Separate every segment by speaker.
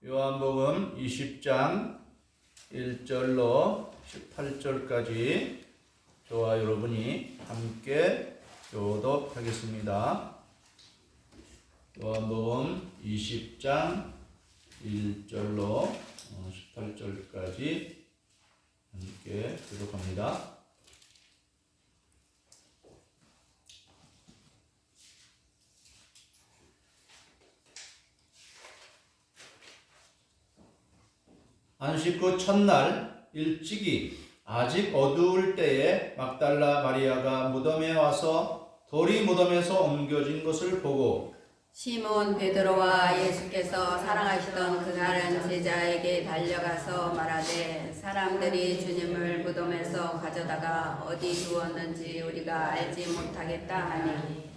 Speaker 1: 요한복음 20장 1절로 18절까지 저와 여러분이 함께 교독하겠습니다. 요한복음 20장 1절로 18절까지 함께 교독합니다. 안식 후 첫날 일찍이 아직 어두울 때에 막달라 마리아가 무덤에 와서 돌이 무덤에서 옮겨진 것을 보고
Speaker 2: 시몬 베드로와 예수께서 사랑하시던 그 다른 제자에게 달려가서 말하되 사람들이 주님을 무덤에서 가져다가 어디 두었는지 우리가 알지 못하겠다 하니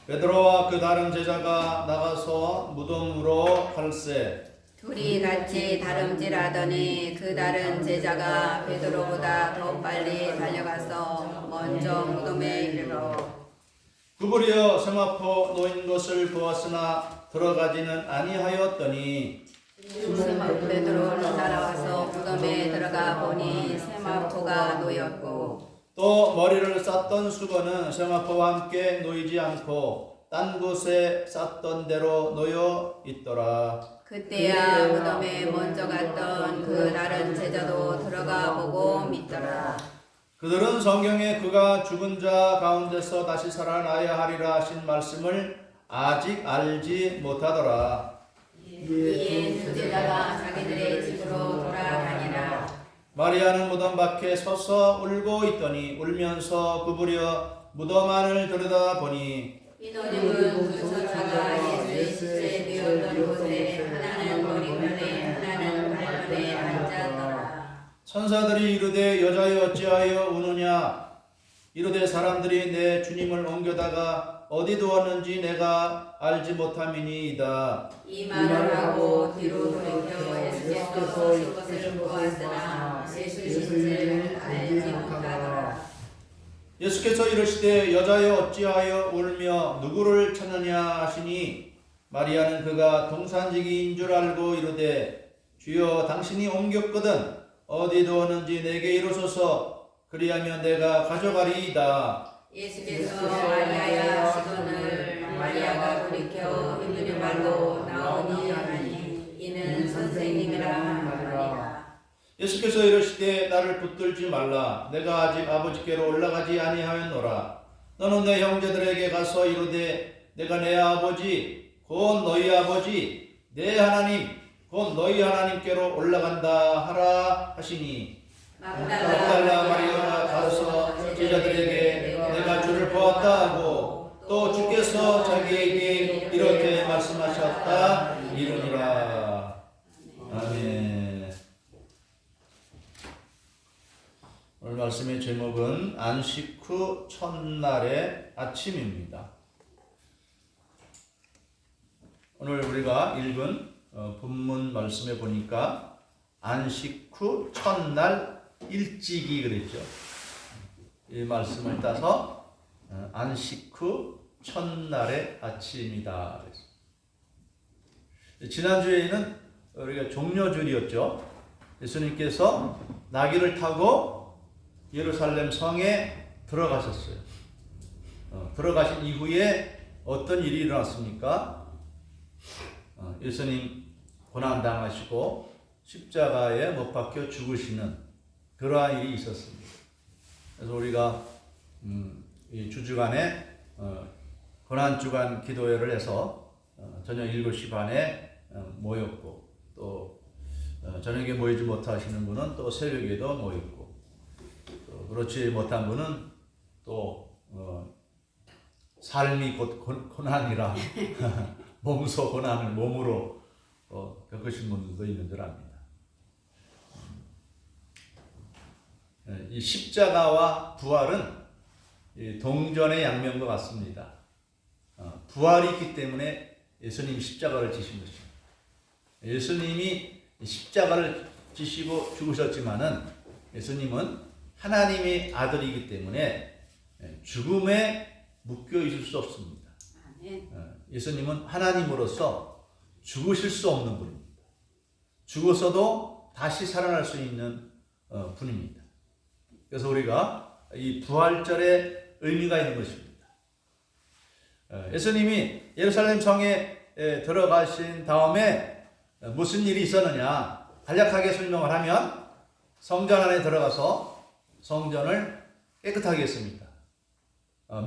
Speaker 1: 베드로와 그 다른 제자가 나가서 무덤으로 갈새
Speaker 2: 둘이 같이 다름질하더니 그 다른 제자가 베드로보다 더 빨리 달려가서 먼저 무덤에 이르러
Speaker 1: 구부려 세마포 놓인 것을 보았으나 들어가지는 아니하였더니
Speaker 2: 베드로는 따라와서 무덤에 들어가 보니 세마포가 놓였고
Speaker 1: 또 머리를 쌌던 수건은 세마포와 함께 놓이지 않고 딴 곳에 쌌던 대로 놓여 있더라.
Speaker 2: 그때야 무덤에 먼저 갔던 그 다른 제자도 들어가 보고 믿더라.
Speaker 1: 그들은 성경에 그가 죽은 자 가운데서 다시 살아나야 하리라 하신 말씀을 아직 알지 못하더라.
Speaker 2: 이에 두 제자가 자기들의 집으로 돌아다니라.
Speaker 1: 마리아는 무덤 밖에 서서 울고 있더니 울면서 구부려 무덤 안을 들여다보니
Speaker 2: 인원은 두 천사가 예수의 시체에 누웠던 곳에 하나는 머리편에 하나는 발편에 앉았더라.
Speaker 1: 천사들이 이르되 여자여 어찌하여 우느냐 이르되 사람들이 내 주님을 옮겨다가 어디 두었는지 내가 알지 못함이니이다.
Speaker 2: 이 말을 하고 뒤로 돌이켜 예수께서 오신 것을 보았으나 예수 신체를 알지 못하더라.
Speaker 1: 예수께서 이르시되 여자여 어찌하여 울며 누구를 찾느냐 하시니 마리아는 그가 동산지기인 줄 알고 이르되 주여 당신이 옮겼거든 어디 두었는지 내게 이르소서 그리하면 내가 가져가리이다.
Speaker 2: 예수께서 마리아야 하시거늘 마리아가 돌이켜 이들의 말로 나오니 하니 이는 선생님이라 말이라.
Speaker 1: 예수께서 이르시되 나를 붙들지 말라 내가 아직 아버지께로 올라가지 아니하였노라. 너는 내 형제들에게 가서 이르되 내가 내 아버지 곧 너희 아버지 내 하나님 곧 너희 하나님께로 올라간다 하라 하시니 막달라 마리아가 가서 제자들에게 내가 주를 보았다 하고 또 주께서 자기에게 이렇게 말씀하셨다 이르니라. 아멘. 오늘 말씀의 제목은 안식 후 첫날의 아침입니다. 오늘 우리가 읽은 본문 말씀에 보니까 안식 후 첫날 일찍이 그랬죠. 이 말씀을 따서 안식 후 첫날의 아침이다. 지난주에는 우리가 종려주일이었죠. 예수님께서 나귀를 타고 예루살렘 성에 들어가셨어요. 들어가신 이후에 어떤 일이 일어났습니까? 예수님 고난당하시고 십자가에 못 박혀 죽으시는 그러한 일이 있었습니다. 그래서 우리가 이 주주간에 고난주간 기도회를 해서 저녁 7시 반에 모였고 또 저녁에 모이지 못하시는 분은 또 새벽에도 모였고 또 그렇지 못한 분은 또 삶이 곧 고난이라 몸소 고난을 몸으로 겪으신 분들도 있는 줄 압니다. 이 십자가와 부활은 동전의 양면과 같습니다. 부활이 있기 때문에 예수님이 십자가를 지신 것입니다. 예수님이 십자가를 지시고 죽으셨지만은 예수님은 하나님의 아들이기 때문에 죽음에 묶여 있을 수 없습니다. 예수님은 하나님으로서 죽으실 수 없는 분입니다. 죽었어도 다시 살아날 수 있는 분입니다. 그래서 우리가 이 부활절의 의미가 있는 것입니다. 예수님이 예루살렘 성에 들어가신 다음에 무슨 일이 있었느냐 간략하게 설명을 하면 성전 안에 들어가서 성전을 깨끗하게 했습니다.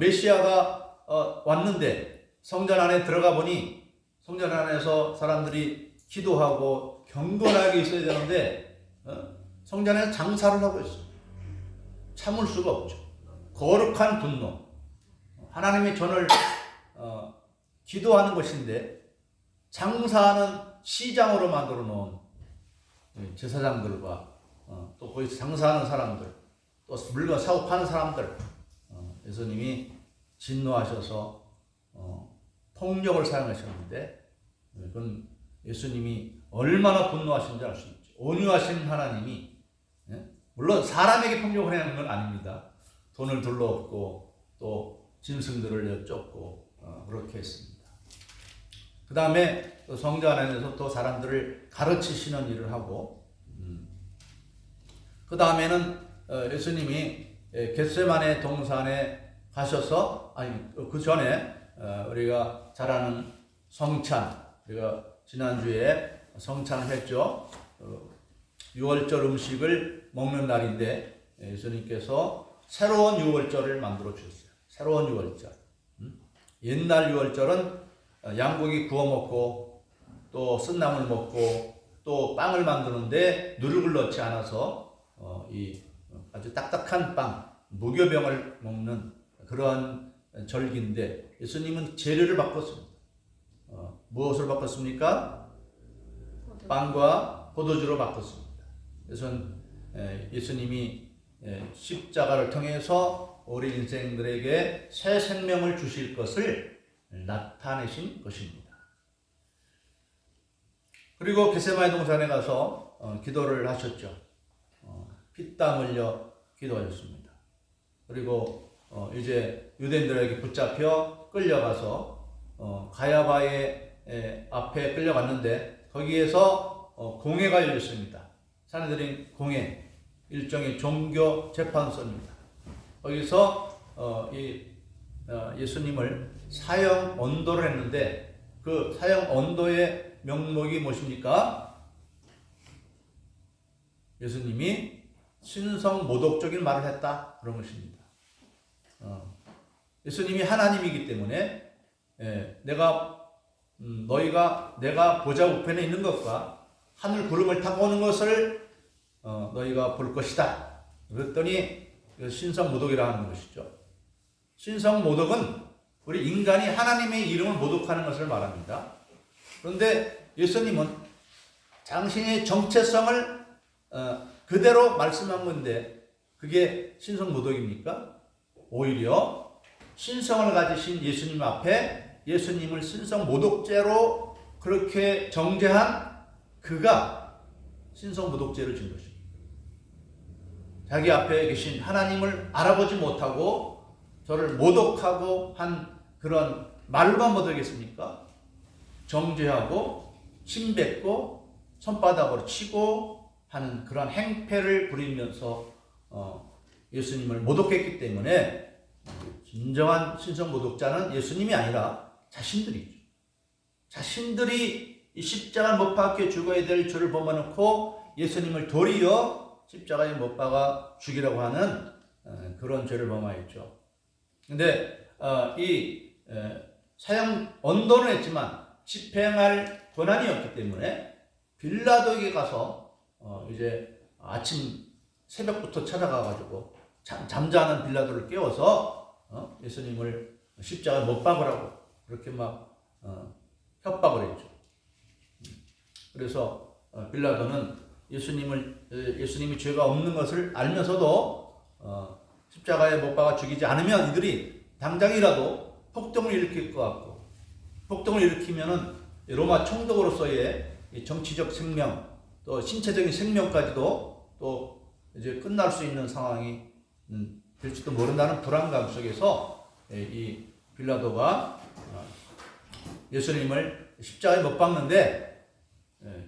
Speaker 1: 메시아가 왔는데 성전 안에 들어가 보니 성전 안에서 사람들이 기도하고 경건하게 있어야 되는데 성전에서 장사를 하고 있어요. 참을 수가 없죠. 거룩한 분노. 하나님의 전을 기도하는 것인데 장사하는 시장으로 만들어 놓은 제사장들과 또 거기서 장사하는 사람들, 또 물건 사고 파는 사람들, 예수님이 진노하셔서 폭력을 사용하셨는데 그건 예수님이 얼마나 분노하신지 알 수 있죠. 온유하신 하나님이 물론 사람에게 폭력을 하는 건 아닙니다. 돈을 둘러엎고 또 짐승들을 쫓고 그렇게 했습니다. 그 다음에 성전 안에서 또 사람들을 가르치시는 일을 하고 그 다음에는 예수님이 겟세마네 동산에 가셔서 그 전에 우리가 잘 아는 성찬, 우리가 지난주에 성찬을 했죠. 6월절 음식을 먹는 날인데 예수님께서 새로운 6월절을 만들어 주셨어요. 새로운 6월절. 옛날 6월절은 양고기 구워 먹고 또 쓴나물 먹고 또 빵을 만드는데 누룩을 넣지 않아서 이 아주 딱딱한 빵, 무교병을 먹는 그러한 절기인데 예수님은 재료를 바꿨습니다. 무엇을 바꿨습니까? 빵과 포도주로 바꿨습니다. 그래서 예수님이 십자가를 통해서 우리 인생들에게 새 생명을 주실 것을 나타내신 것입니다. 그리고 겟세마네 동산에 가서 기도를 하셨죠. 피땀 흘려 기도하셨습니다. 그리고 이제 유대인들에게 붙잡혀 끌려가서 가야바의 앞에 끌려갔는데 거기에서 공회가 열렸습니다. 사내들인 공회, 일종의 종교 재판소입니다. 거기서 예수님을 사형 언도를 했는데 그 사형 언도의 명목이 무엇입니까? 예수님이 신성 모독적인 말을 했다 그런 것입니다. 예수님이 하나님이기 때문에 내가 보좌 우편에 있는 것과 하늘 구름을 타고 오는 것을 너희가 볼 것이다. 그랬더니 신성 모독이라 하는 것이죠. 신성 모독은 우리 인간이 하나님의 이름을 모독하는 것을 말합니다. 그런데 예수님은 당신의 정체성을 그대로 말씀한 건데 그게 신성 모독입니까? 오히려 신성을 가지신 예수님 앞에 예수님을 신성 모독죄로 그렇게 정죄한 그가 신성 모독죄를 진 것입니다. 자기 앞에 계신 하나님을 알아보지 못하고 저를 모독하고 한 그런 말로만 모독했습니까? 정죄하고 침뱉고 손바닥으로 치고 하는 그런 행패를 부리면서 예수님을 모독했기 때문에 진정한 신성 모독자는 예수님이 아니라 자신들이죠. 자신들이 이 십자가 못 박혀 죽어야 될 죄를 범해놓고 예수님을 도리어 십자가에 못 박아 죽이라고 하는 그런 죄를 범하였죠. 근데 이 사형 언도는 했지만 집행할 권한이 없기 때문에 빌라도에게 가서 이제 아침 새벽부터 찾아가가지고 잠자는 빌라도를 깨워서 예수님을 십자가에 못 박으라고 그렇게 막 협박을 했죠. 그래서 빌라도는 예수님이 죄가 없는 것을 알면서도 십자가에 못 박아 죽이지 않으면 이들이 당장이라도 폭동을 일으킬 것 같고 폭동을 일으키면은 로마 총독으로서의 정치적 생명 또 신체적인 생명까지도 또 이제 끝날 수 있는 상황이 될지도 모른다는 불안감 속에서 이 빌라도가 예수님을 십자가에 못 박는데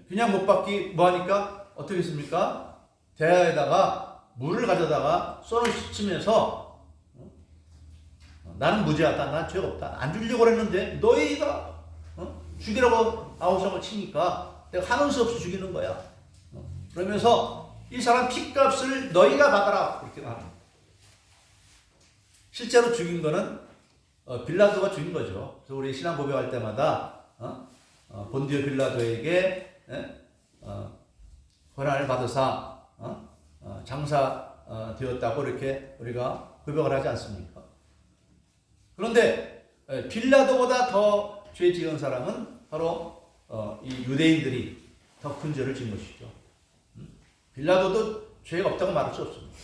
Speaker 1: 그냥 못 박기 뭐 하니까 어떻게 했습니까? 대야에다가 물을 가져다가 손을 씻으면서 나는 무죄하다, 난 죄가 없다, 안 죽이려고 그랬는데 너희가 죽이라고 아우성을 치니까 내가 하는 수 없이 죽이는 거야. 그러면서 이 사람 핏값을 너희가 받아라 그렇게 말합니다. 실제로 죽인 거는 빌라도가 죽인 거죠. 그래서 우리 신앙 고백할 때마다 본디오 빌라도에게 권한을 받으사 장사 되었다고 이렇게 우리가 고백을 하지 않습니까? 그런데 빌라도보다 더 죄 지은 사람은 바로 이 유대인들이 더 큰 죄를 지은 것이죠. 빌라도도 죄가 없다고 말할 수 없습니다.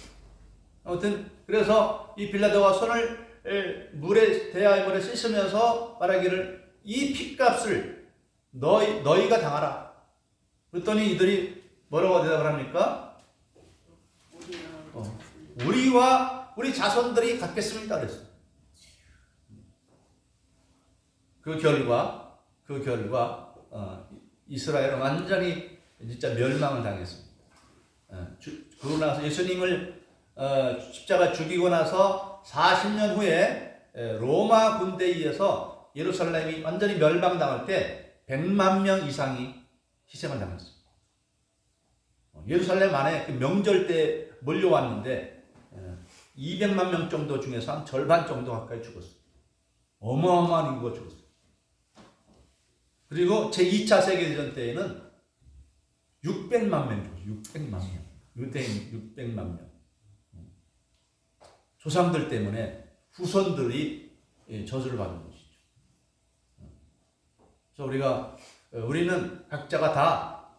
Speaker 1: 아무튼 그래서 이 빌라도가 손을 대야의 물에 씻으면서 말하기를 이 핏값을 너희가 당하라. 그랬더니 이들이 뭐라고 대답을 합니까? 우리와 우리 자손들이 갖겠습니다. 그랬어요. 그 결과 이스라엘은 완전히 진짜 멸망을 당했습니다. 그러고 나서 예수님을 십자가 죽이고 나서 40년 후에 로마 군대에 의해서 예루살렘이 완전히 멸망당할 때 100만 명 이상이 희생을 당했습니다. 예루살렘 안에 그 명절 때 몰려왔는데 200만 명 정도 중에서 한 절반 정도 가까이 죽었어요. 어마어마한 인구가 죽었어요. 그리고 제2차 세계대전 때에는 600만 명 죽었어요. 600만 명. 유대인 600만 명. 조상들 때문에 후손들이 저주를 받은 것이죠. 그래서 우리는 각자가 다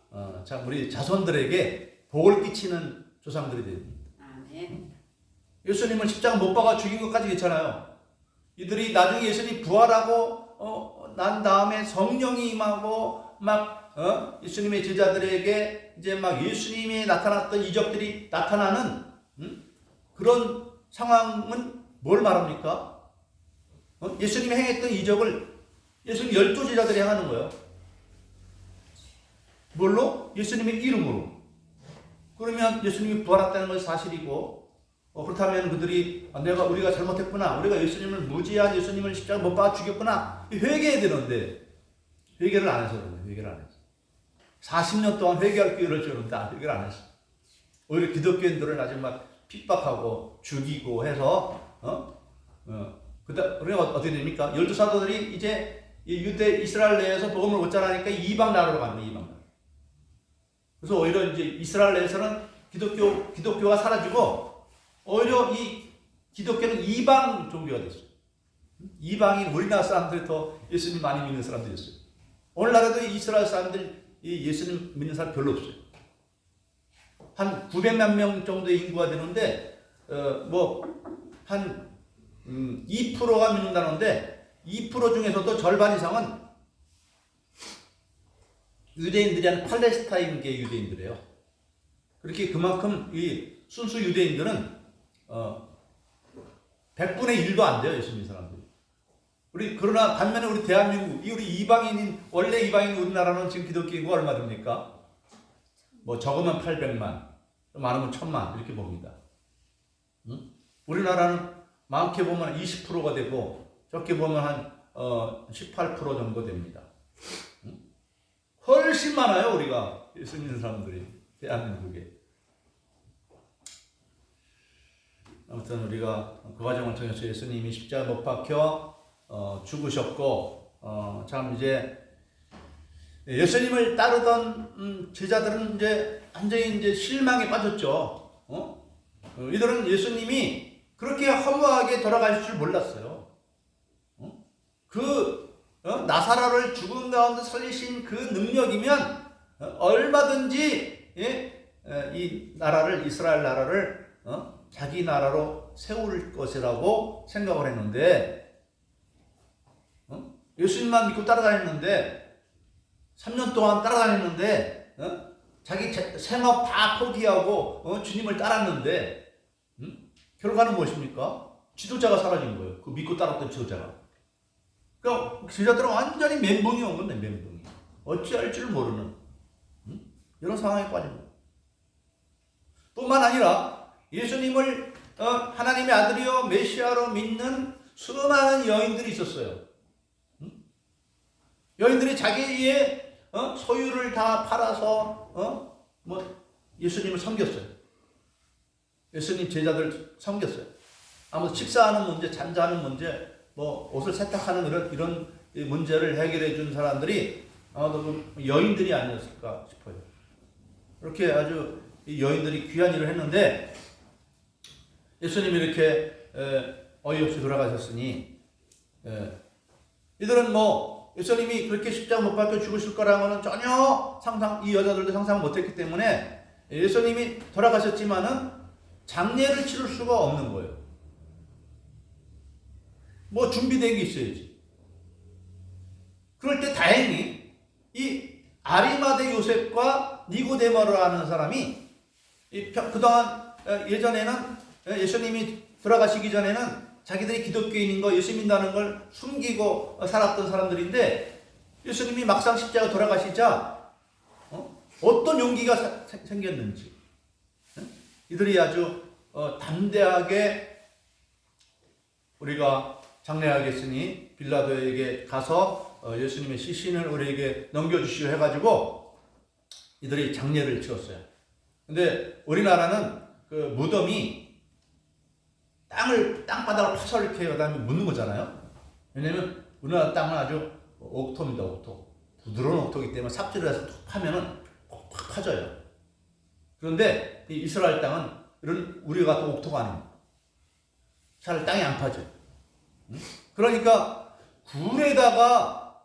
Speaker 1: 우리 자손들에게 복을 끼치는 조상들이 됩니다.
Speaker 2: 아멘.
Speaker 1: 예수님을 십자가 못 박아 죽인 것까지 괜찮아요. 이들이 나중에 예수님 부활하고 난 다음에 성령이 임하고 막 예수님의 제자들에게 이제 막 예수님이 나타났던 이적들이 나타나는 그런 상황은 뭘 말합니까? 예수님이 행했던 이적을 예수님 12제자들이 행하는 거예요. 뭘로? 예수님의 이름으로. 그러면 예수님이 부활했다는 것이 사실이고 그렇다면 그들이 우리가 잘못했구나, 우리가 예수님을 무지한 예수님을 십자가 못 박아 죽였구나 회개해야 되는데 회개를 안 해서 그래요. 회개를 안 했어. 40년 동안 회개할 기회를 줬는데 회개를 안 했어. 오히려 기독교인들을 아주 막 핍박하고 죽이고 해서 그러니까 어떻게 됩니까? 12사도들이 이제 이스라엘 내에서 복음을 못 전하니까 이방 나라로 가는 거예요. 이방 나라. 그래서 오히려 이제 이스라엘 내에서는 기독교가 사라지고 오히려 이 기독교는 이방 종교가 됐어요. 이방인 우리나라 사람들이 더 예수님 많이 믿는 사람들이었어요. 오늘날에도 이스라엘 사람들 예수님 믿는 사람 별로 없어요. 한 900만 명 정도의 인구가 되는데 한 2%가 믿는다는데 2% 중에서도 절반 이상은 유대인들이 한 팔레스타인계 유대인들이에요. 그렇게 그만큼 이 순수 유대인들은 100분의 1도 안 돼요. 예수 믿는 사람들이. 그러나 반면에 우리 대한민국, 우리 이방인인, 원래 이방인 우리나라는 지금 기독교 인구가 얼마 됩니까? 적으면 800만, 많으면 1000만, 이렇게 봅니다. 우리나라는 많게 보면 20%가 되고, 적게 보면 한 18% 정도 됩니다. 훨씬 많아요, 우리가. 예수 믿는 사람들이. 대한민국에. 아무튼 우리가 그 과정을 통해서 예수님이 십자가 못 박혀 죽으셨고 참 이제 예수님을 따르던 제자들은 이제 완전히 이제 실망에 빠졌죠. 이들은 예수님이 그렇게 허무하게 돌아가실 줄 몰랐어요. 나사로를 죽은 가운데 살리신 그 능력이면 얼마든지 이 나라를, 이스라엘 나라를 자기 나라로 세울 것이라고 생각을 했는데 예수님만 믿고 따라다녔는데 3년 동안 따라다녔는데 자기 생업 다 포기하고 주님을 따랐는데 결과는 무엇입니까? 지도자가 사라진 거예요. 그 믿고 따랐던 지도자가. 그러니까 제자들은 완전히 멘붕이 온 건데, 멘붕이. 어찌할 줄 모르는. 이런 상황에 빠진 거예요. 뿐만 아니라 예수님을 하나님의 아들이요 메시아로 믿는 수많은 여인들이 있었어요. 여인들이 자기의 소유를 다 팔아서 예수님을 섬겼어요. 예수님 제자들 섬겼어요. 아무튼 식사하는 문제, 잠자는 문제, 옷을 세탁하는 이런 문제를 해결해 준 사람들이 여인들이 아니었을까 싶어요. 이렇게 아주 이 여인들이 귀한 일을 했는데 예수님이 이렇게 어이없이 돌아가셨으니 이들은 예수님이 그렇게 십자가 못 박혀 죽으실 거라고는 전혀 이 여자들도 상상 못했기 때문에 예수님이 돌아가셨지만은 장례를 치를 수가 없는 거예요. 준비된 게 있어야지. 그럴 때 다행히 이 아리마대 요셉과 니고데모라는 사람이 그동안 예전에는 예수님이 돌아가시기 전에는 자기들이 기독교인인 거 예수 믿는다는 걸 숨기고 살았던 사람들인데 예수님이 막상 십자가 돌아가시자 어떤 용기가 생겼는지 이들이 아주 담대하게 우리가 장례하겠으니 빌라도에게 가서 예수님의 시신을 우리에게 넘겨주시오 해가지고 이들이 장례를 치렀어요. 근데 우리나라는 그 무덤이 땅바닥을 파서 이렇게 그다음에 묻는 거잖아요. 왜냐면 우리나라 땅은 아주 옥토입니다. 옥토. 부드러운 옥토이기 때문에 삽질을 해서 툭 파면은 팍 파져요. 그런데 이 이스라엘 땅은 우리 같은 옥토가 아닙니다. 잘 땅이 안 파져요. 그러니까 굴에다가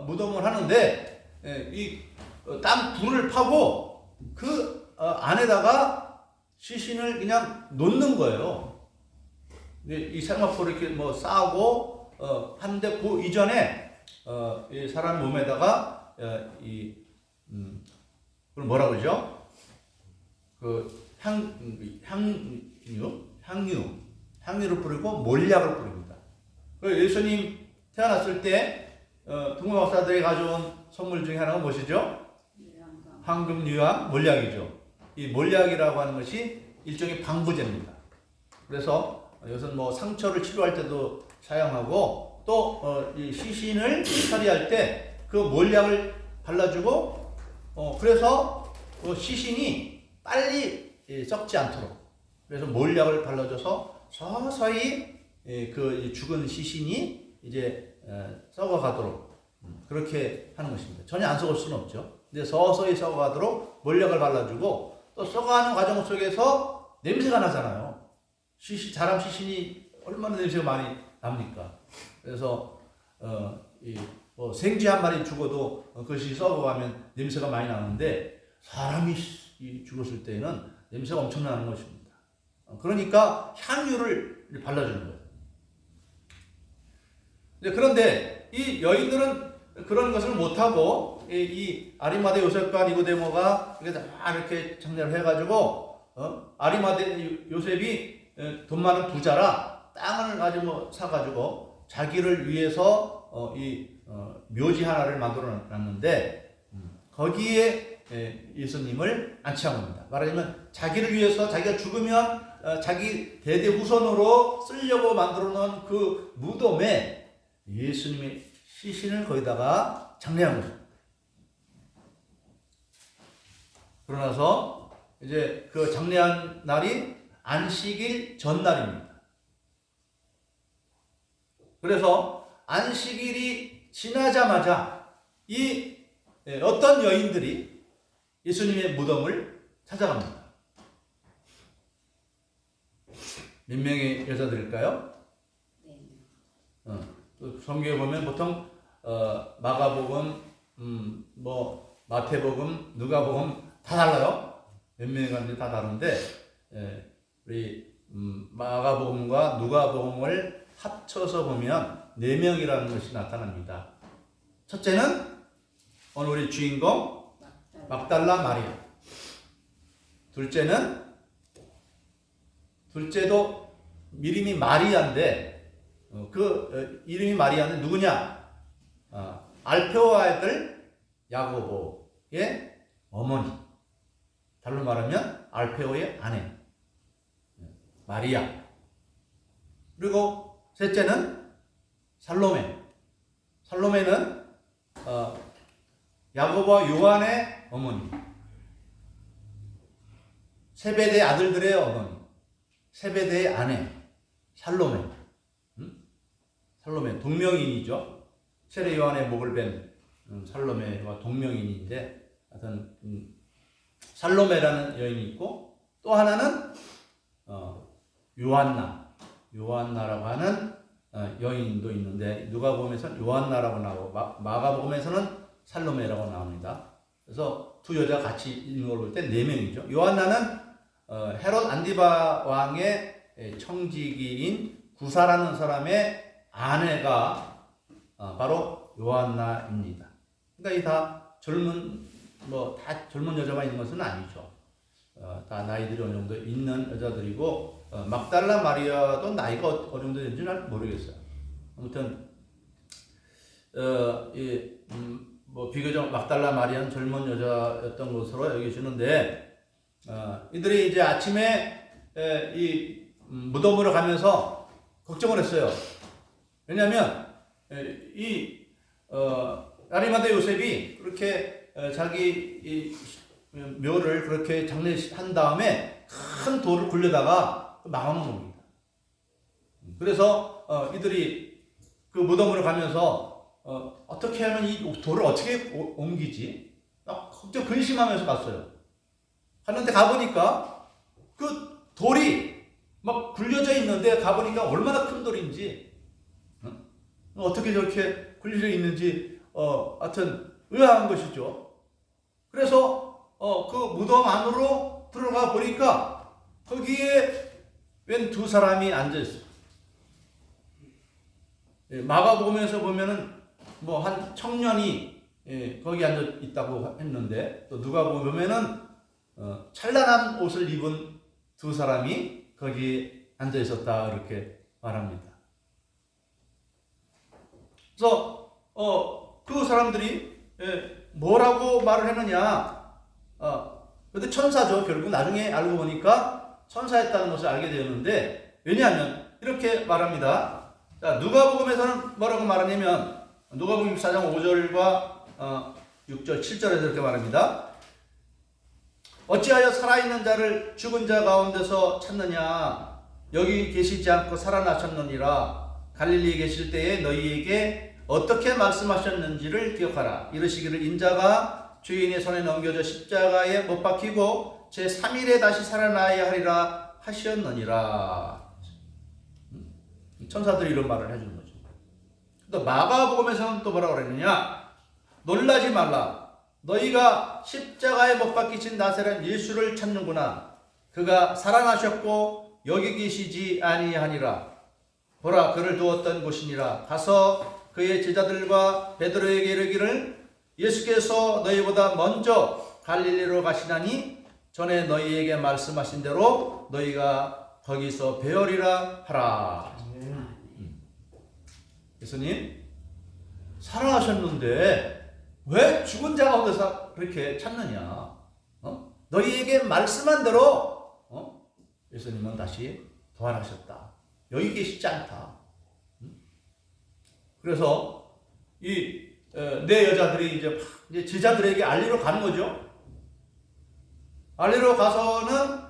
Speaker 1: 무덤을 하는데 이 땅 굴을 파고 그 안에다가 시신을 그냥 놓는 거예요. 이 세마포를 이렇게 쌓고 하는데 그 이전에 이 사람 몸에다가 그걸 뭐라고 그러죠? 그 향유를 뿌리고 몰약을 뿌립니다. 예수님 태어났을 때 동물 박사들이 가져온 선물 중에 하나가 무엇이죠? 황금, 유황, 몰약이죠. 이 몰약이라고 하는 것이 일종의 방부제입니다. 그래서 이것은 상처를 치료할 때도 사용하고 또 이 시신을 처리할 때 그 몰약을 발라주고 그래서 그 시신이 빨리 썩지 않도록 그래서 몰약을 발라줘서 서서히 그 죽은 시신이 이제 썩어가도록 그렇게 하는 것입니다. 전혀 안 썩을 수는 없죠. 근데 서서히 썩어가도록 몰약을 발라주고 또 썩어가는 과정 속에서 냄새가 나잖아요. 사람 시신이 얼마나 냄새가 많이 납니까? 그래서 생쥐 한 마리 죽어도 그것이 썩어가면 냄새가 많이 나는데 사람이 죽었을 때는 냄새가 엄청 나는 것입니다. 그러니까 향유를 발라주는 거예요. 그런데 이 여인들은 그런 것을 못하고 이 아리마대 요셉과 니고데모가 이렇게 장례를 해가지고 아리마대 요셉이 돈 많은 부자라 땅을 가지고 사가지고 자기를 위해서 묘지 하나를 만들어 놨는데 거기에 예수님을 안치한 겁니다. 말하자면 자기를 위해서 자기가 죽으면 자기 대대 후손으로 쓰려고 만들어 놓은 그 무덤에 예수님의 시신을 거기다가 장례한 거죠. 그러나서 이제 그 장례한 날이 안식일 전날입니다. 그래서 안식일이 지나자마자 이 어떤 여인들이 예수님의 무덤을 찾아갑니다. 몇 명의 여자들일까요? 성경에 보면 보통 마가복음, 마태복음, 누가복음 다 달라요. 몇 명이 갔는지 다 다른데 우리 마가복음과 누가복음을 합쳐서 보면 4명이라는 것이 나타납니다. 첫째는 오늘 우리 주인공 막달라 마리아. 둘째도 이름이 마리아인데 그 이름이 마리아는 누구냐? 알페오의 아들 야고보의 어머니 알페오의 아내 마리아. 그리고 셋째는 살로메. 살로메는 야고보와 요한의 어머니. 세베대의 아들들의 어머니. 세베대의 아내 살로메. 살로메 동명인이죠. 세례 요한의 목을 벤 살로메와 동명인인데 하여튼 살로메라는 여인이 있고 또 하나는 요한나라고 하는 여인도 있는데 누가복음에서는 요한나라고 나오고 마가복음에서는 살로메라고 나옵니다. 그래서 두 여자 같이 있는 걸 볼 때 네 명이죠. 요한나는 헤롯 안디바 왕의 청지기인 구사라는 사람의 아내가 바로 요한나입니다. 그러니까 이 다 젊은 여자만 있는 것은 아니죠. 다 나이들이 어느 정도 있는 여자들이고 막달라 마리아도 나이가 어느 정도 되는지 는 모르겠어요. 아무튼 비교적 막달라 마리아는 젊은 여자였던 것으로 여겨지는데 이들이 이제 아침에 이 무덤으로 가면서 걱정을 했어요. 왜냐하면 아리마다 요셉이 그렇게 자기 이 묘를 그렇게 장례한 다음에 큰 돌을 굴려다가 망하는 겁니다. 그래서 이들이 그 무덤으로 가면서 어떻게 하면 이 돌을 어떻게 옮기지? 걱정 근심하면서 갔어요. 갔는데 가보니까 그 돌이 막 굴려져 있는데 가보니까 얼마나 큰 돌인지 어떻게 저렇게 굴려져 있는지 하여튼 의아한 것이죠. 그래서 그 무덤 안으로 들어가 보니까 거기에 웬 두 사람이 앉아 있어요. 마가복음에서 보면은 뭐 한 청년이 거기 앉아 있다고 했는데 또 누가복음에는 찬란한 옷을 입은 두 사람이 거기 앉아 있었다 이렇게 말합니다. 그래서 그 사람들이 뭐라고 말을 했느냐? 근데 천사죠. 결국 나중에 알고 보니까 천사였다는 것을 알게 되었는데 왜냐하면 이렇게 말합니다. 자, 누가복음에서는 뭐라고 말하냐면 누가복음 14장 5절과 6절, 7절에서 이렇게 말합니다. 어찌하여 살아있는 자를 죽은 자 가운데서 찾느냐? 여기 계시지 않고 살아나셨느니라. 갈릴리에 계실 때에 너희에게 어떻게 말씀하셨는지를 기억하라. 이르시기를 인자가 주인의 손에 넘겨져 십자가에 못 박히고 제3일에 다시 살아나야 하리라 하셨느니라. 천사들이 이런 말을 해주는 거죠. 또 마가복음에서는 또 뭐라고 그랬느냐? 놀라지 말라. 너희가 십자가에 못 박히신 나사렛 예수를 찾는구나. 그가 살아나셨고 여기 계시지 아니하니라. 보라, 그를 두었던 곳이니라. 가서 그의 제자들과 베드로에게 이르기를 예수께서 너희보다 먼저 갈릴리로 가시나니 전에 너희에게 말씀하신 대로 너희가 거기서 배우리라 하라. 예수님 살아나셨는데 왜 죽은 자 가운데서 그렇게 찾느냐? 너희에게 말씀한 대로 예수님은 다시 부활하셨다. 여기 계시지 않다. 그래서 이 네 여자들이 이제 제자들에게 알리러 가는 거죠. 알리러 가서는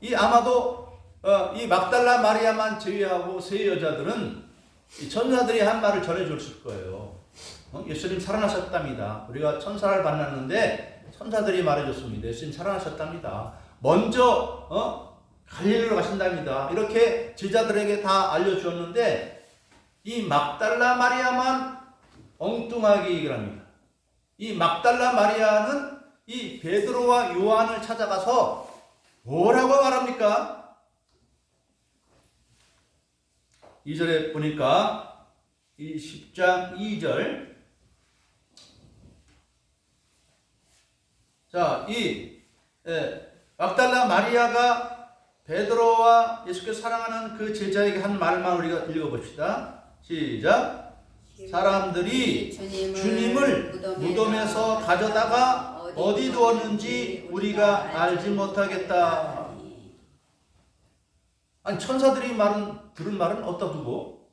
Speaker 1: 이 아마도 이 막달라 마리아만 제외하고 세 여자들은 이 천사들이 한 말을 전해줬을 거예요. 예수님 살아나셨답니다. 우리가 천사를 만났는데 천사들이 말해줬습니다. 예수님 살아나셨답니다. 먼저 갈릴리로 가신답니다. 이렇게 제자들에게 다 알려주었는데 이 막달라 마리아만 엉뚱하게 얘기를 합니다. 이 막달라 마리아는 이 베드로와 요한을 찾아가서 뭐라고 말합니까? 2절에 보니까 이 10장 2절. 자, 이 막달라 마리아가 베드로와 예수께서 사랑하는 그 제자에게 한 말만 우리가 읽어봅시다. 시작. 사람들이 주님을 무덤에서 가져다가 어디 두었는지 우리가 알지 못하겠다. 아니 천사들이 들은 말은 어디다 두고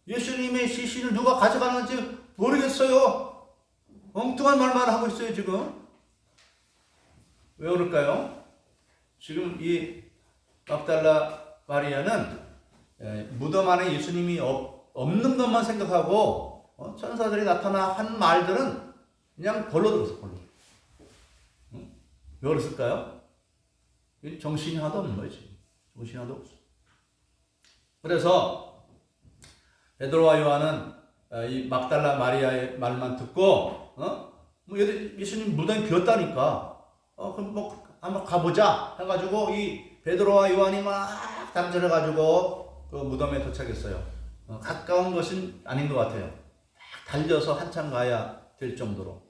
Speaker 1: 예수님의 시신을 누가 가져가는지 모르겠어요. 엉뚱한 말만 하고 있어요 지금. 왜 그럴까요? 지금 이 막달라 마리아는 무덤 안에 예수님이 없는 것만 생각하고 천사들이 나타나 한 말들은 그냥 벌로 들었어. 벌로. 왜 그랬을까요? 정신이 하나도 없는 거지. 정신이 하나도 없어. 그래서 베드로와 요한은 이 막달라 마리아의 말만 듣고 뭐 예수님 무덤이 비었다니까 그럼 뭐 한번 가보자 해가지고 이 베드로와 요한이 막 담전해가지고 그 무덤에 도착했어요. 가까운 것은 아닌 것 같아요. 막 달려서 한참 가야 될 정도로.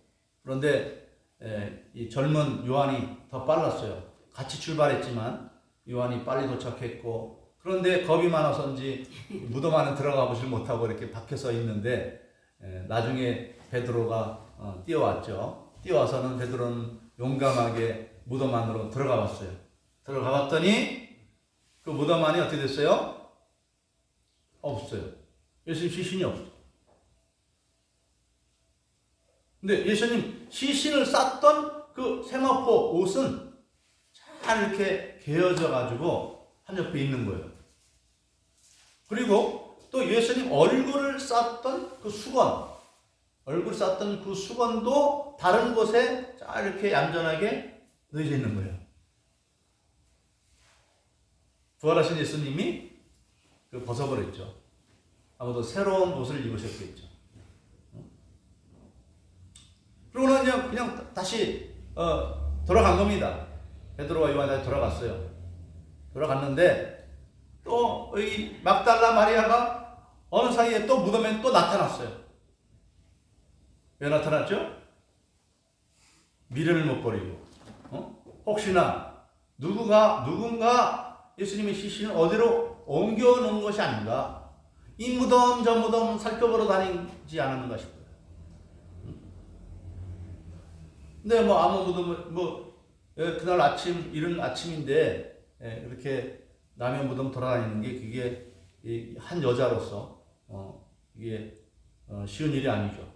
Speaker 1: 그런데 이 젊은 요한이 더 빨랐어요. 같이 출발했지만 요한이 빨리 도착했고, 그런데 겁이 많아서인지 무덤 안에 들어가 보질 못하고 이렇게 밖에서 있는데 나중에 베드로가 뛰어왔죠. 뛰어와서는 베드로는 용감하게 무덤 안으로 들어가 봤어요. 들어가 봤더니 그 무덤 안이 어떻게 됐어요? 없어요. 예수님 시신이 없어요. 근데 예수님 시신을 쌌던 그 세마포 옷은 잘 이렇게 개어져 가지고 한 옆에 있는 거예요. 그리고 또 예수님 얼굴을 쌌던 그 수건, 얼굴 쌌던 그 수건도 다른 곳에 잘 이렇게 얌전하게 놓여져 있는 거예요. 부활하신 예수님이 그 벗어버렸죠. 아무도 새로운 옷을 입으셨겠죠. 그러고는 그냥 다시 돌아간 겁니다. 베드로와 요한이 다시 돌아갔어요. 돌아갔는데 또 이 막달라 마리아가 어느 사이에 또 무덤에 또 나타났어요. 왜 나타났죠? 미련을 못 버리고 혹시나 누군가 예수님의 시신을 어디로 옮겨 놓은 것이 아닌가, 이 무덤 저 무덤 살펴보러 다니지 않았는가 싶어요. 근데 뭐 아무 무덤 그날 아침 이른 아침인데 이렇게 남의 무덤 돌아다니는 게 그게 한 여자로서 이게 쉬운 일이 아니죠.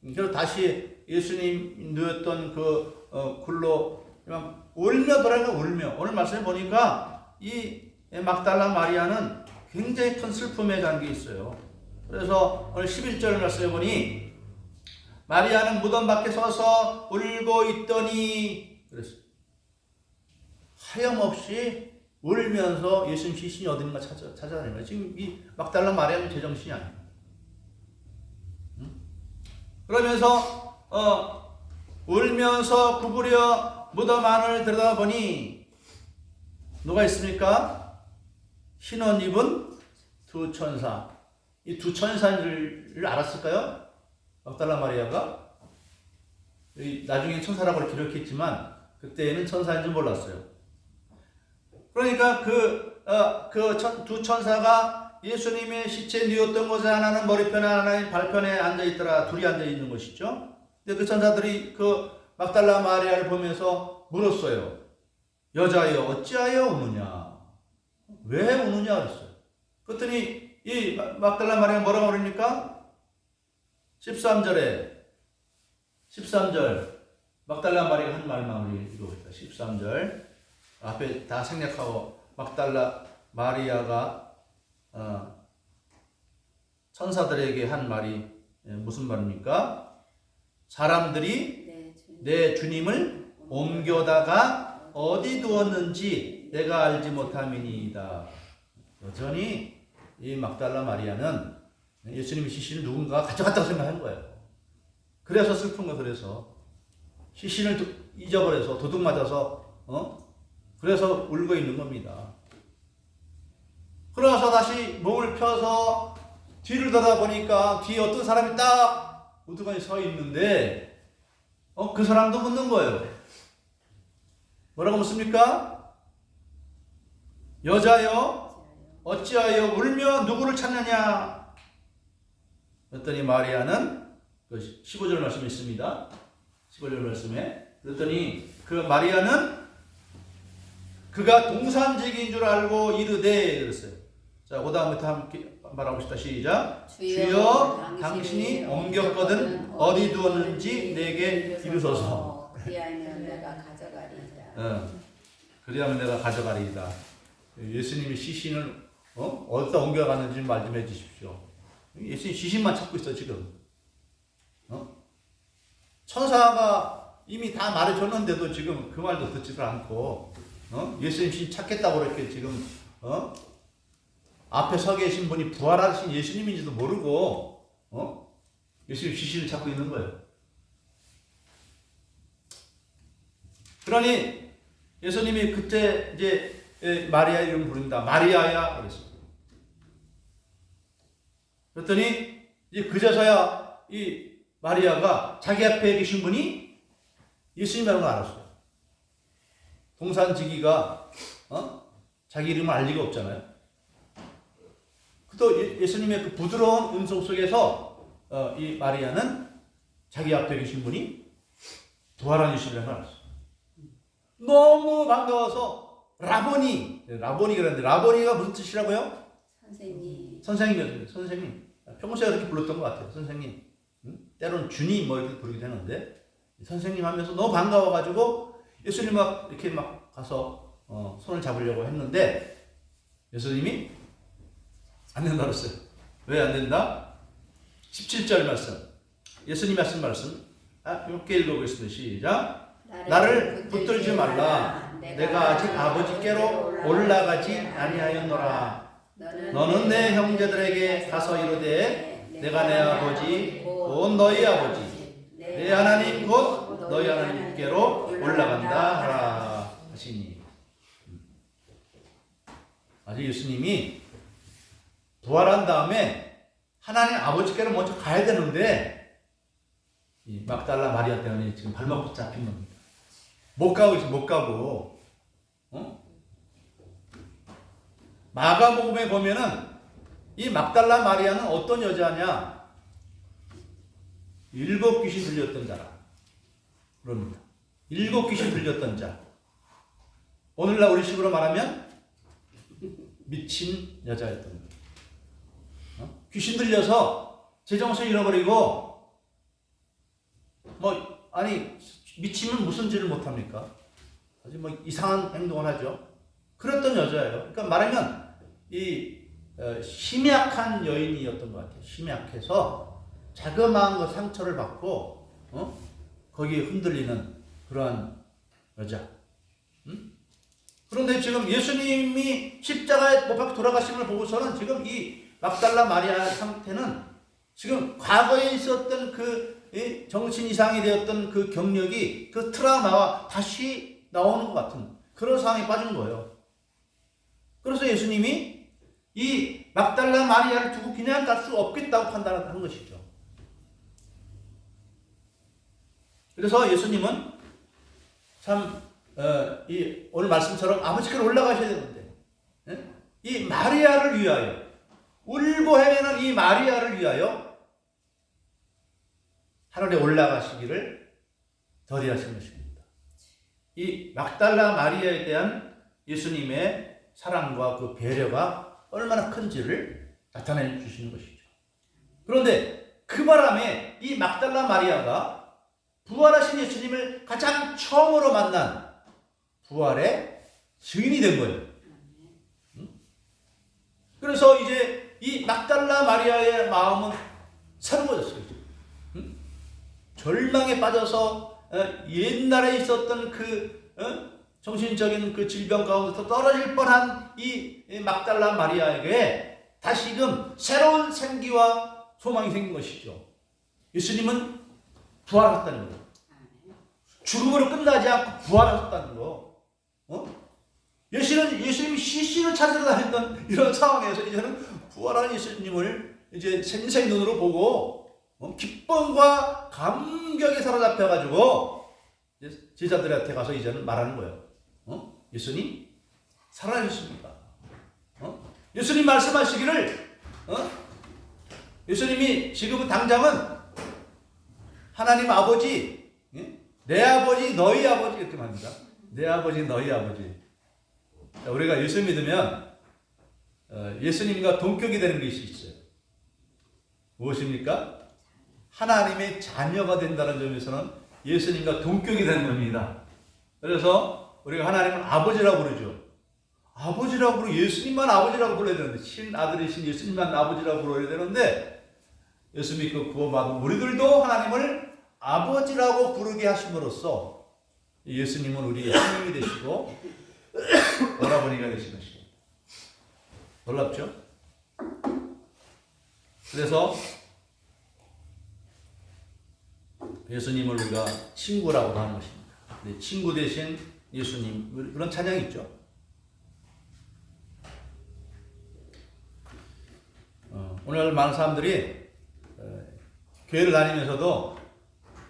Speaker 1: 그래서 다시 예수님 누웠던 그 굴로 그냥 울며 돌아가고 울며, 오늘 말씀에 보니까 이 막달라 마리아는 굉장히 큰 슬픔에 잠겨 있어요. 그래서 오늘 11절 말씀에 보니 마리아는 무덤 밖에 서서 울고 있더니 그랬어요. 하염없이 울면서 예수님 시신이 어딘가 찾아다니는 거예요. 지금 이 막달라 마리아는 제정신이 아니에요. 그러면서 울면서 구부려 무덤 안을 들여다보니 누가 있습니까? 흰옷 입은 두 천사. 이 두 천사인 줄 알았을까요? 막달라 마리아가? 나중에 천사라고 기록했지만 그때는 천사인 줄 몰랐어요. 그러니까 두 천사가 예수님의 시체 누웠던 곳에 하나는 머리편에 하나는 발편에 앉아있더라. 둘이 앉아있는 것이죠. 근데 그 천사들이 그 막달라 마리아를 보면서 물었어요. 여자여 어찌하여 우느냐? 왜 우느냐 그랬어요. 그랬더니 이 막달라 마리아가 뭐라고 그러니까 13절 막달라 마리아가 한 말만 우리 읽어봅시다. 13절 앞에 다 생략하고 막달라 마리아가 천사들에게 한 말이 무슨 말입니까? 사람들이 내 주님을 옮겨다가 어디 두었는지 내가 알지 못함이니이다. 여전히 이 막달라 마리아는 예수님의 시신을 누군가가 가져갔다고 생각한 거예요. 그래서 슬픈 거, 그래서 시신을 잊어버려서 도둑 맞아서 그래서 울고 있는 겁니다. 그러고서 다시 몸을 펴서 뒤를 돌아보니까 뒤에 어떤 사람이 딱 우두커니 서 있는데 그 사람도 묻는 거예요. 뭐라고 묻습니까? 여자여 어찌하여 울며 누구를 찾느냐? 그랬더니 마리아는 15절 말씀이 있습니다. 15절 말씀에. 그랬더니 그 마리아는 그가 동산직인 줄 알고 이르되 그랬어요. 자, 그 다음부터 함께 말하봅시다. 시작. 주여 당신이 옮겼거든 어디 두었는지 내게 이르소서.
Speaker 2: 그리하면 내가 가져가리이다.
Speaker 1: 그리하면 내가 가져가리이다. 예수님이 시신을 어디다 옮겨갔는지 말 좀 해주십시오. 예수님 시신만 찾고 있어 지금. 천사가 이미 다 말해줬는데도 지금 그 말도 듣지도 않고 예수님 시신 찾겠다고 그렇게 지금 앞에 서 계신 분이 부활하신 예수님인지도 모르고 예수님 시신을 찾고 있는 거예요. 그러니 예수님이 그때 이제 마리아 이름 부른다. 마리아야 그랬어요. 그랬더니 이제 그제서야 이 마리아가 자기 앞에 계신 분이 예수님이라는 걸 알았어요. 동산지기가 자기 이름을 알 리가 없잖아요. 또 예수님의 그 부드러운 음성 속에서 이 마리아는 자기 앞에 계신 분이 부활한 예수님이라는 걸 알았어요. 너무 반가워서 라보니 그랬는데 라보니가 무슨 뜻이라고요?
Speaker 2: 선생님.
Speaker 1: 선생님이었어요. 선생님. 평소에 그렇게 불렀던 것 같아요. 선생님. 때로는 주님 뭐 이렇게 부르기도 했는데 선생님 하면서 너무 반가워가지고 예수님 막 이렇게 막 가서 손을 잡으려고 했는데 예수님이 안 된다 그랬어요. 왜 안 된다? 17절 말씀. 예수님이 하신 말씀. 이렇게 읽어보겠습니다. 시작. 나를 붙들지 말라. 내가 아직 아버지께로 올라가지 아니하였노라. 너는 내 형제들에게 가서 이르되 내가 내 아버지 곧 너희 아버지 내 하나님 곧 너희 하나님께로 올라간다 하라 하시니. 아직 예수님이 부활한 다음에 하나님 아버지께로 먼저 가야 되는데 이 막달라 마리아 때문에 지금 발목 잡힌 겁니다. 못 가고 마가복음에 보면은 이 막달라 마리아는 어떤 여자냐? 7 귀신 들렸던 자라 그럽니다. 7 귀신 들렸던 자. 오늘날 우리식으로 말하면 미친 여자였던 거예요. 귀신 들려서 제정신 잃어버리고 미치면 무슨 죄를 못합니까? 아주 이상한 행동을 하죠. 그랬던 여자예요. 그러니까 말하면 심약한 여인이었던 것 같아요. 심약해서 자그마한 그 상처를 받고 거기에 흔들리는 그러한 여자. 그런데 지금 예수님이 십자가에 못 박혀 돌아가심을 보고서는 지금 이 막달라 마리아 상태는 지금 과거에 있었던 그 정신 이상이 되었던 그 경력이 그 트라우마와 다시 나오는 것 같은 그런 상황에 빠진 거예요. 그래서 예수님이 이 막달라 마리아를 두고 그냥 갈 수 없겠다고 판단한 것이죠. 그래서 예수님은 참 오늘 말씀처럼 아버지께로 올라가셔야 되는데 이 마리아를 위하여 울고 헤매는 이 마리아를 위하여 하늘에 올라가시기를 더디하신 것입니다. 이 막달라 마리아에 대한 예수님의 사랑과 그 배려가 얼마나 큰지를 나타내 주시는 것이죠. 그런데 그 바람에 이 막달라 마리아가 부활하신 예수님을 가장 처음으로 만난 부활의 증인이 된 거예요. 그래서 이제 이 막달라 마리아의 마음은 새로워졌어요. 절망에 빠져서 옛날에 있었던 그 정신적인 그 질병 가운데서 떨어질 뻔한 이 막달라 마리아에게 다시금 새로운 생기와 소망이 생긴 것이죠. 예수님은 부활하셨다는 거예요. 죽음으로 끝나지 않고 부활하셨다는 거. 예수님이 시신을 찾으러 다녔던 이런 상황에서 이제는 부활한 예수님을 이제 생생 눈으로 보고 기쁨과 감격에 사로잡혀가지고 제자들한테 가서 이제는 말하는 거예요. 예수님 살아계십니다. 예수님 말씀하시기를 예수님이 지금은 당장은 하나님 아버지 내 아버지 너희 아버지 이렇게 말합니다. 내 아버지 너희 아버지. 자, 우리가 예수 믿으면 예수님과 동격이 되는 것이 있어요. 무엇입니까? 하나님의 자녀가 된다는 점에서는 예수님과 동격이 되는 겁니다. 그래서 우리가 하나님을 아버지라고 부르죠. 아버지라고 부르고 예수님만 아버지라고 불러야 되는데, 신아들이신 예수님만 아버지라고 불러야 되는데, 예수 믿고 구원받은 우리들도 하나님을 아버지라고 부르게 하심으로써 예수님은 우리의 하나님이 되시고 오라버니가 되신 것이죠. 놀랍죠? 그래서 예수님을 우리가 친구라고 하는 것입니다. 네, 친구 대신 예수님, 그런 찬양이 있죠. 오늘 많은 사람들이 교회를 다니면서도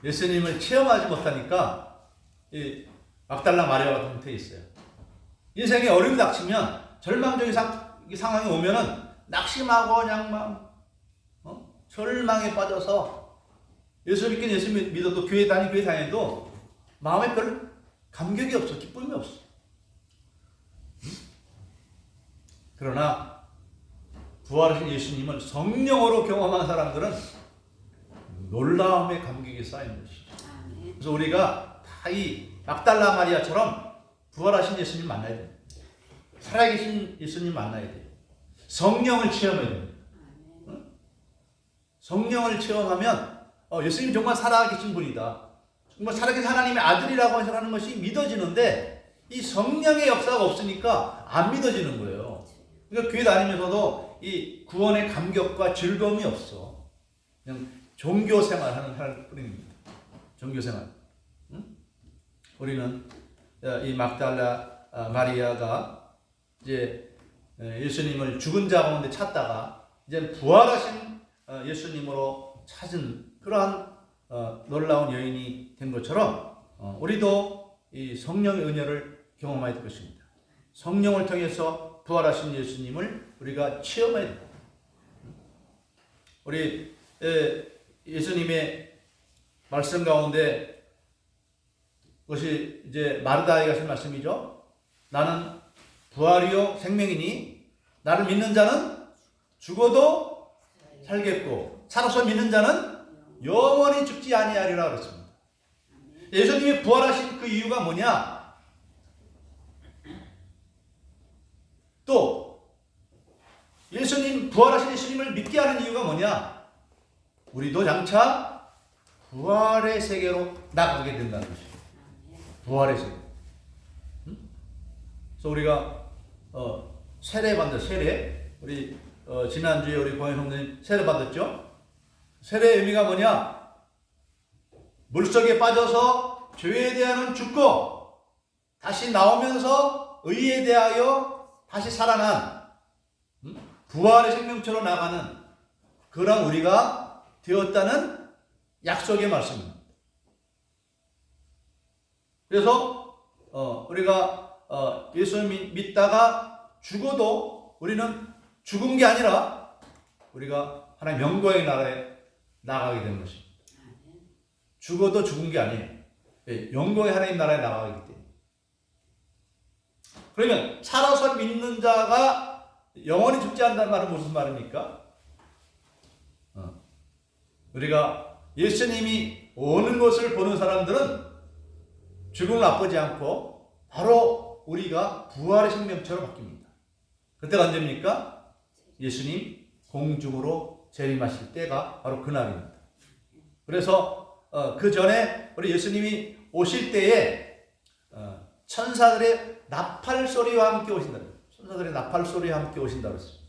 Speaker 1: 예수님을 체험하지 못하니까 이 막달라 마리아 같은 형태에 있어요. 인생에 어려움이 닥치면, 절망적인 상황이 오면은 낙심하고 그냥 절망에 빠져서 예수 믿긴 예수 믿어도 교회 다녀도 마음에 별 감격이 없어, 기쁨이 없어. 그러나 부활하신 예수님을 성령으로 경험한 사람들은 놀라움의 감격이 쌓이는 것이죠. 그래서 우리가 다 이 막달라 마리아처럼 부활하신 예수님 만나야 돼요. 살아계신 예수님 만나야 돼요. 성령을 체험해야 돼요. 성령을 체험하면 예수님 정말 살아계신 분이다, 정말 살아계신 하나님의 아들이라고 하는 것이 믿어지는데, 이 성령의 역사가 없으니까 안 믿어지는 거예요. 그러니까 교회 다니면서도 이 구원의 감격과 즐거움이 없어. 그냥 종교 생활하는 뿐입니다. 종교 생활. 우리는 이 막달라 마리아가 이제 예수님을 죽은 자 가운데 찾다가 이제 부활하신 예수님으로 찾은 그러한 놀라운 여인이 된 것처럼 우리도 이 성령의 은혜를 경험해야 될 것입니다. 성령을 통해서 부활하신 예수님을 우리가 체험해야 됩니다. 우리 예수님의 말씀 가운데 그것이 이제 마르다에게 하신 말씀이죠. 나는 부활이요 생명이니 나를 믿는 자는 죽어도 살겠고 살아서 믿는 자는 영원히 죽지 아니하리라 그랬습니다. 예수님이 부활하신 그 이유가 뭐냐? 또 예수님, 부활하신 예수님을 믿게 하는 이유가 뭐냐? 우리도 장차 부활의 세계로 나가게 된다는 것이죠. 부활의 세계. 그래서 우리가 세례 받는 세례, 우리 지난주에 우리 고현 형님 세례 받았죠? 세례의 의미가 뭐냐? 물속에 빠져서 죄에 대하여는 죽고 다시 나오면서 의에 대하여 다시 살아난 부활의 생명처럼 나가는 그런 우리가 되었다는 약속의 말씀입니다. 그래서 우리가 예수를 믿다가 죽어도 우리는 죽은 게 아니라 우리가 하나님 영광의 나라에 나가게 되는 것입니다. 죽어도 죽은 게 아니에요. 영광의 하나님 나라에 나가기 때문에. 그러면 살아서 믿는 자가 영원히 죽지 않는다는 말은 무슨 말입니까? 우리가 예수님이 오는 것을 보는 사람들은 죽음을 맛보지 않고 바로 우리가 부활의 생명처럼 바뀝니다. 그때가 언제입니까? 예수님 공중으로 재림하실 때가 바로 그날입니다. 그래서 그 전에 우리 예수님이 오실 때에 천사들의 나팔 소리와 함께 오신다. 천사들의 나팔 소리와 함께 오신다고 했습니다.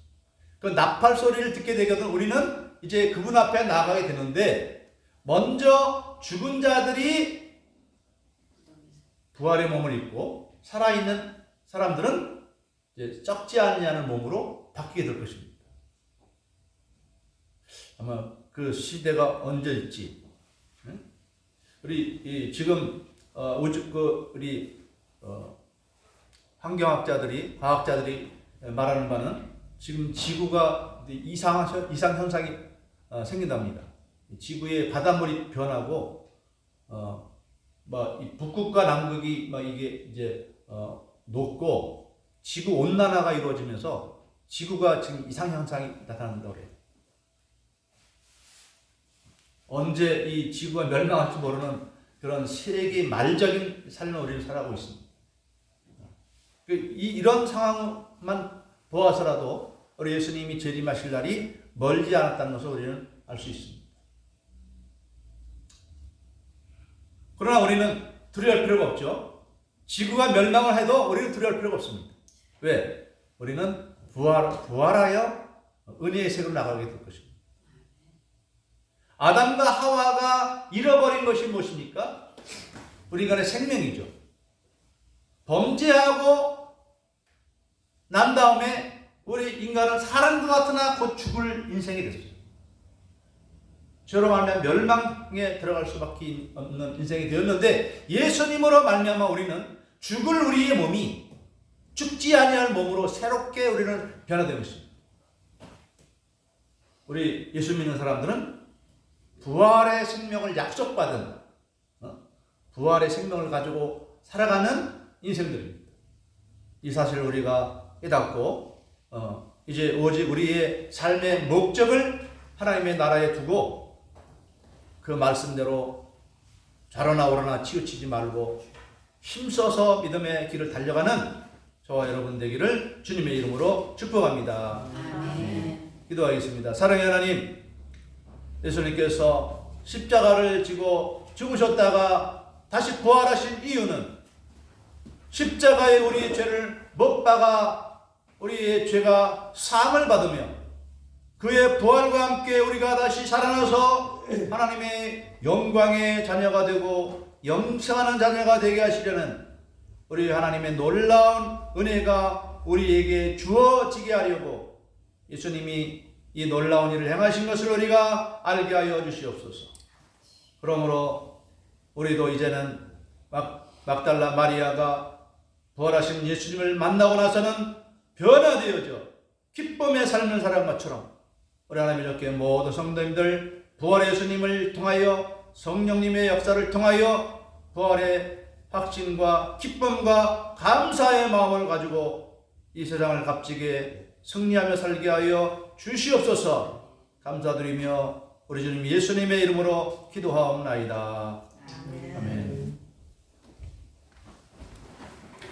Speaker 1: 그 나팔 소리를 듣게 되거든 우리는 이제 그분 앞에 나가게 되는데, 먼저 죽은 자들이 부활의 몸을 입고 살아있는 사람들은 이제 썩지 않냐는 몸으로 바뀌게 될 것입니다. 아마 그 시대가 언제일지, 우리 지금 우리 환경학자들이, 과학자들이 말하는 바는 지금 지구가 이상 현상이 생긴답니다. 지구의 바닷물이 변하고 뭐 이 북극과 남극이 막 이게 이제 높고 지구 온난화가 이루어지면서 지구가 지금 이상 현상이 나타난다고 그래요. 언제 이 지구가 멸망할지 모르는 그런 세계 말적인 삶을 우리는 살아가고 있습니다. 이런 상황만 보아서라도 우리 예수님이 재림하실 날이 멀지 않았다는 것을 우리는 알 수 있습니다. 그러나 우리는 두려워할 필요가 없죠. 지구가 멸망을 해도 우리는 두려워할 필요가 없습니다. 왜? 우리는 부활하여 은혜의 세계로 나가게 될 것입니다. 아담과 하와가 잃어버린 것이 무엇입니까? 우리 인간의 생명이죠. 범죄하고 난 다음에 우리 인간은 사람과 같으나 곧 죽을 인생이 됐어요. 저로 말하면 멸망에 들어갈 수밖에 없는 인생이 되었는데 예수님으로 말미암아 우리는 죽을 우리의 몸이 죽지 아니할 몸으로 새롭게 우리는 변화되고 있습니다. 우리 예수 믿는 사람들은 부활의 생명을 약속받은 부활의 생명을 가지고 살아가는 인생들입니다. 이 사실을 우리가 깨닫고 이제 오직 우리의 삶의 목적을 하나님의 나라에 두고 그 말씀대로 좌로나 우로나 치우치지 말고 힘써서 믿음의 길을 달려가는 저와 여러분 되기를 주님의 이름으로 축복합니다.
Speaker 2: 아멘.
Speaker 1: 기도하겠습니다. 사랑의 하나님, 예수님께서 십자가를 지고 죽으셨다가 다시 부활하신 이유는 십자가에 우리의 죄를 못 박아 우리의 죄가 사함을 받으며 그의 부활과 함께 우리가 다시 살아나서 하나님의 영광의 자녀가 되고 영생하는 자녀가 되게 하시려는 우리 하나님의 놀라운 은혜가 우리에게 주어지게 하려고 예수님이 이 놀라운 일을 행하신 것을 우리가 알게 하여 주시옵소서. 그러므로 우리도 이제는 막달라 마리아가 부활하신 예수님을 만나고 나서는 변화되어져 기쁨의 삶을 살아간 것처럼 우리 하나님 이렇게 모든 성도님들 부활의 예수님을 통하여 성령님의 역사를 통하여 부활의 확신과 기쁨과 감사의 마음을 가지고 이 세상을 값지게 승리하며 살게 하여 주시옵소서. 감사드리며 우리 주님 예수님의 이름으로 기도하옵나이다. 아멘.